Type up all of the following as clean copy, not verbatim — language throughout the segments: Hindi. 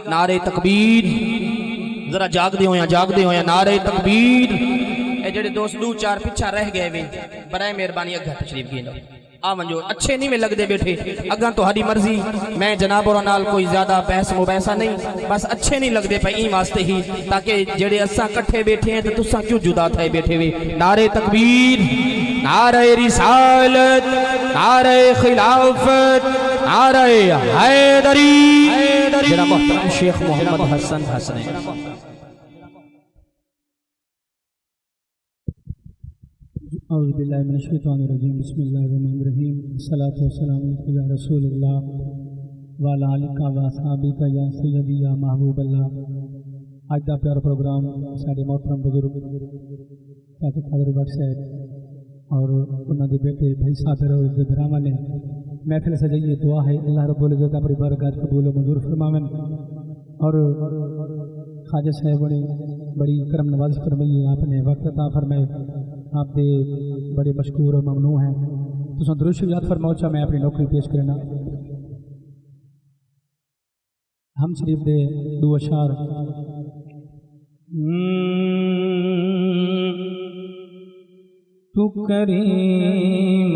नारे तकबीर, जरा जागदे होया नारे तकबीर। ए जेड़े दोस्त दो चार पिछा रह गए वे बराए मेहरबानी अग्गा तशरीफ गिनो आ वंजो, अच्छे नहीं में लगदे बैठे अग्गा तुहाडी मर्जी। मैं जनाब और नाल कोई ज्यादा बहस मुबैसा नहीं, बस अच्छे नहीं लगदे पे ई वास्ते ही ताकि जेड़े असा कट्ठे बैठे हैं तो तुसा क्यों जुदा थे बैठे वे। नारे तकबीर, नारे रिसालत, नारे खिलाफत, नारे हैदरी। जरा मोहतरम शेख मोहम्मद हसन हसन औज़ुबिल्लाहि मिनश्शैतानिर्रजीम बिस्मिल्लाहिर्रहमानिर्रहीम सल्लल्लाहु अलैहि या रसूलल्लाह व अला आलिका व असहाबिका या सय्यदी या महबूबल्लाह। अज का प्यारा प्रोग्राम साडे मोहतरम बुजुर्ग चाचा कादर बख्श साहब और उन्होंने बेटे भाई साहब भरावां ने महफिल सजाइए। दुआ है अल्लाह रब्बुल इज्जत अपनी बरकत कबूल मंजूर फरमावन और ख्वाजा साहब ने बड़ी करम नवाज़ी फरमाई, आपने वक्त अता फरमाए, आप दे बड़े मशकूर और ममनू हैं। तुम दुरूद याद फरमाओ चा मैं अपनी नौकरी पेश करना। हम शरीफ दे दो अशार तू करीम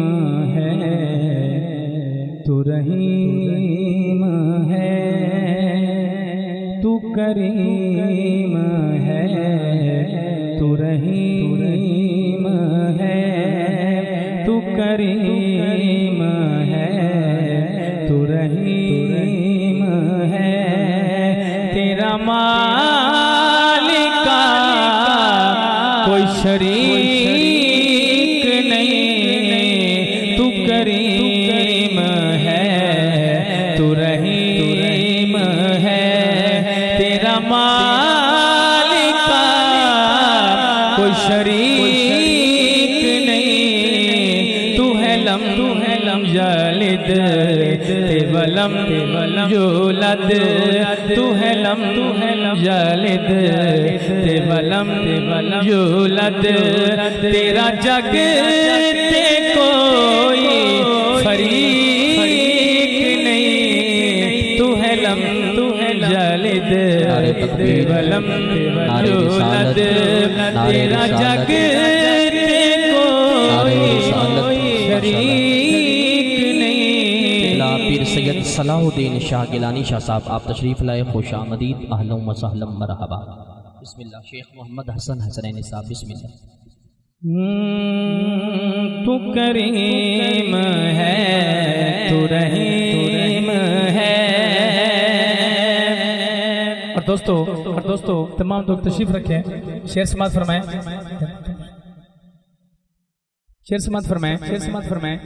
है तू रहीम है, तू करीम है तू रहीम है, तू करीम है तू रहीम है। तेरा मालिका कोई शरीक नहीं, तू करीम है तू रहीम है। तेरा मालिका कोई शरीक नहीं, तू है लम जालिद तेवलम जोलद, तू है लम जालिद तेवलम जोलद। तेरा जग ते कोई फरीक नहीं, तू है लम जालिद तेवलम जोलद। तेरा जग ते कोई शरीक नहीं। पीर सैयद सलाहुद्दीन शाह गिलानी शाह साहब आप तशरीफ लाए, खुश आमदीद, अहलन व सहलन मरहबा। बिस्मिल्लाह शेख मोहम्मद हसन हसनैनी साहब बिस्मिल्लाह। तू करीम है तू रहीम है। और दोस्तों तमाम लोग तशरीफ रखें, शेर समात फरमाएं, शेर समात फरमाएं।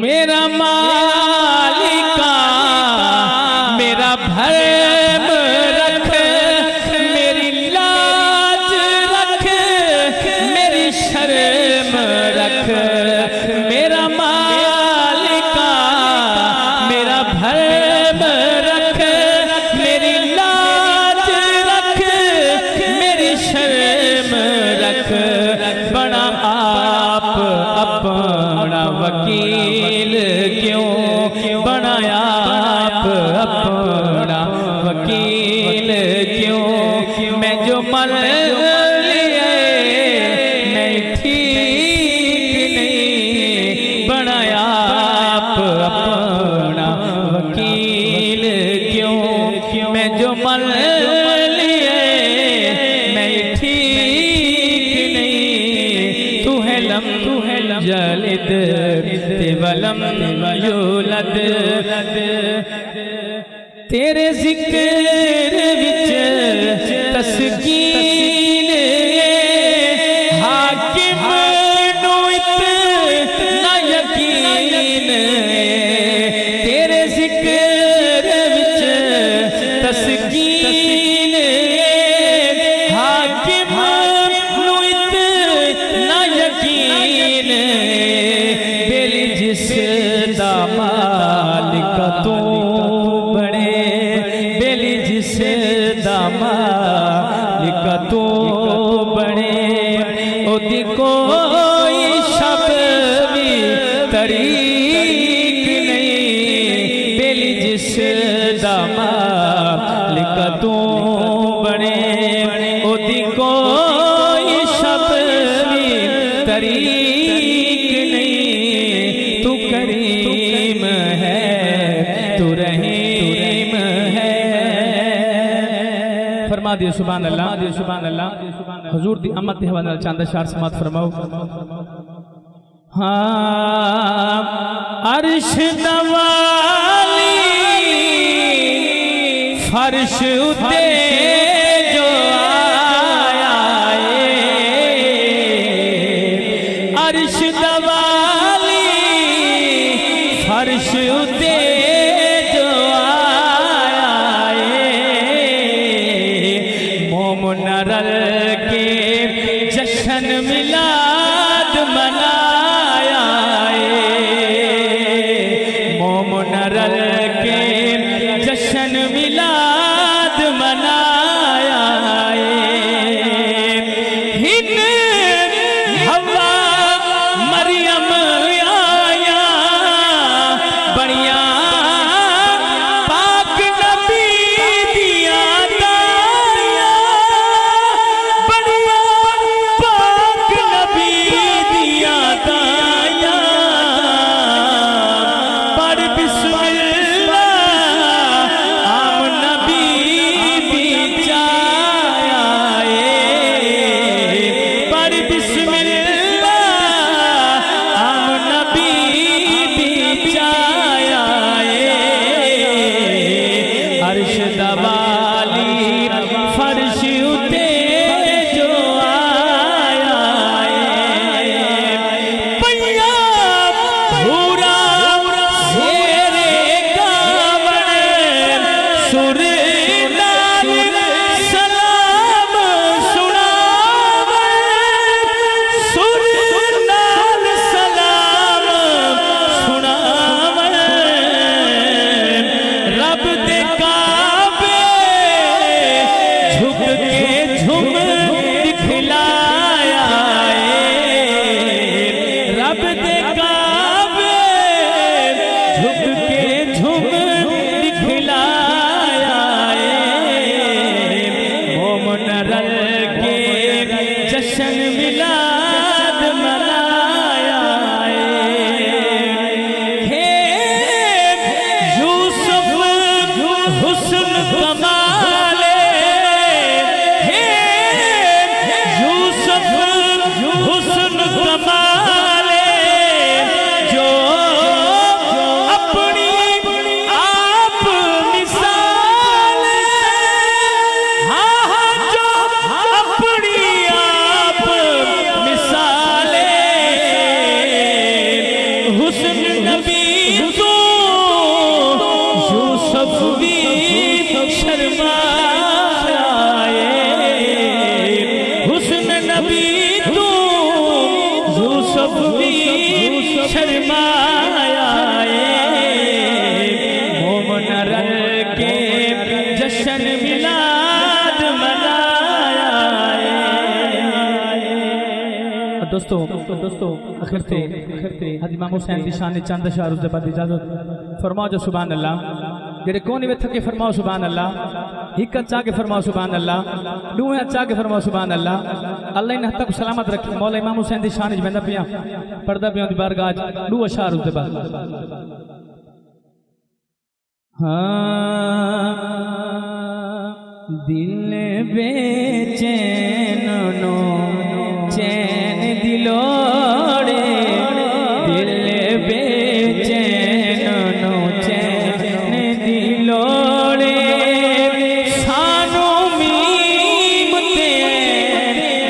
मेरा मालिका मेरा भरम रख, मेरी लाज रख, मेरी शर्म रख। मेरा मालिका मेरा भरम रख, मेरी लाज रख, मेरी शर्म रख। बड़ा आप अपना वकील क्यों बनाया, आप अपना वकील क्यों। मैं जो मर लिए मैं ठीक नहीं बनाया, आप अपना वकील क्यों। मैं जो मर लिए मैं ठीक नहीं, तू है लम जालिद तेवलम जोलद। तेरे जिक्र विच तस्कीन हाकिम नू इतना यकीन। तेरे जिक्र विच तस्कीन हाकिम नू इतना यकीन। बेली जिस दा मालिक तू बड़े, बेली जिस दा मालिक तू बड़े। ओदी कोई शब्द भी तरीक नहीं, बेली जिस दा लिखा तू बने ओदी कोई शब्द तरीक नहीं, तू करीम है, तू रहीम है। फरमा दियो सुभान अल्लाह, सुभान अल्लाह। हुजूर दी अम्मत दी हवाले नाल चंद अशआर समात फरमाओ। हाँ अर्श दवाली फर्श उते जो आया है, अर्श दवाली फर्श उते जो आया है, मोमन रल के जश्न मिलाद मनाया है, मोमन रल के जश्न मिलाद मनाया है। हिन हवा मरियम आया बढ़िया पाक नबी दिया दाया, बढ़िया पाक नबी दिया दाया, पर बिस्मिल्लाह आम नबी भी जाया है, पर बिस्मिल्लाह आम नबी भी जाया है। अर्श दवाली फर्श उते जो आया है, पैया पूरा शेरे गावण सुर नाल सलाम सुनावे, सुर नाल सलाम सुनावे, रब दे काबे झुक के झुम दिखलाया है, रब दे काबे झुक के झुम दिखलाया है, मोमन रल के जश्न मिलाद मनाया है। यूसुफ हुस्न कमाले, हे यूसुफ हुस्न कमाले, जो अपनी आप मिसाल, हाँ हाँ जो अपनी आप मिसाल, हुस्न नबी तो यूसुफ भी शर्माया है, हुस्न नबी तो यूसुफ भी शर्माया है, मोमन रल के जश्न मिलाद मनाया है। दोस्तों आखिर ते हज इमाम हुसैन दी शान चंद अशआर उस बाद इजाजत फरमाओ जो सुभान अल्लाह। जेड़े कोने में थके फरमाओ सुभान अल्लाह, हिक चा के फरमाओ सुभान अल्लाह, दूहे चा के फरमाओ सुभान अल्लाह। अल्लाह इन हद तक सलामत रखे। मौला इमाम हुसैन दी शान च बंदा पिया पढ़दा पिया दी बारगाह च दो अशआर उस बाद। हाँ दिल बेचैन नो चैन दिलोड़े, दिल बेचैन नो चैन दिलोड़े, सानो मीम ते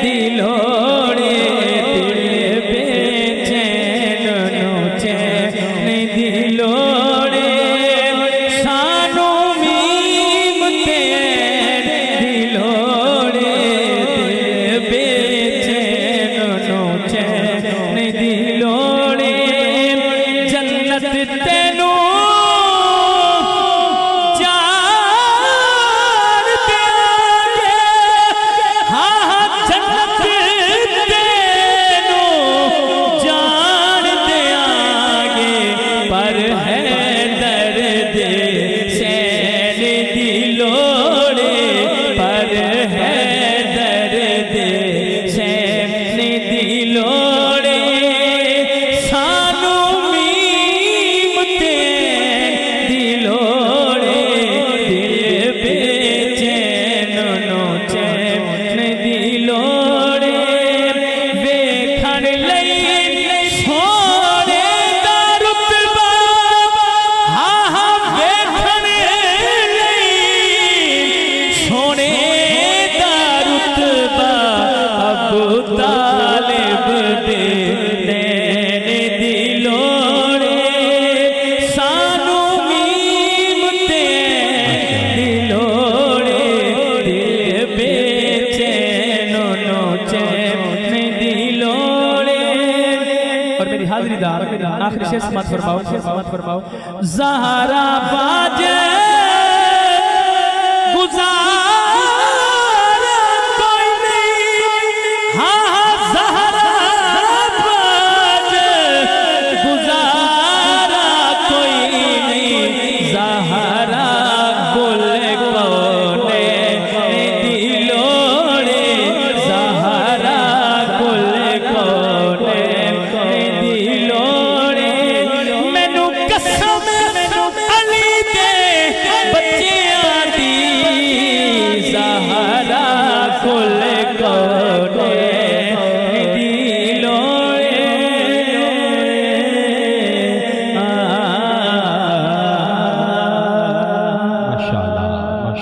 दिलोड़े, दिल बेचैन नो चैन दिलोड़े, सानो मीम ते दिलोड़े, दिल बेचैन नो चैन से समात फरमाओ, ज़हरा बाजे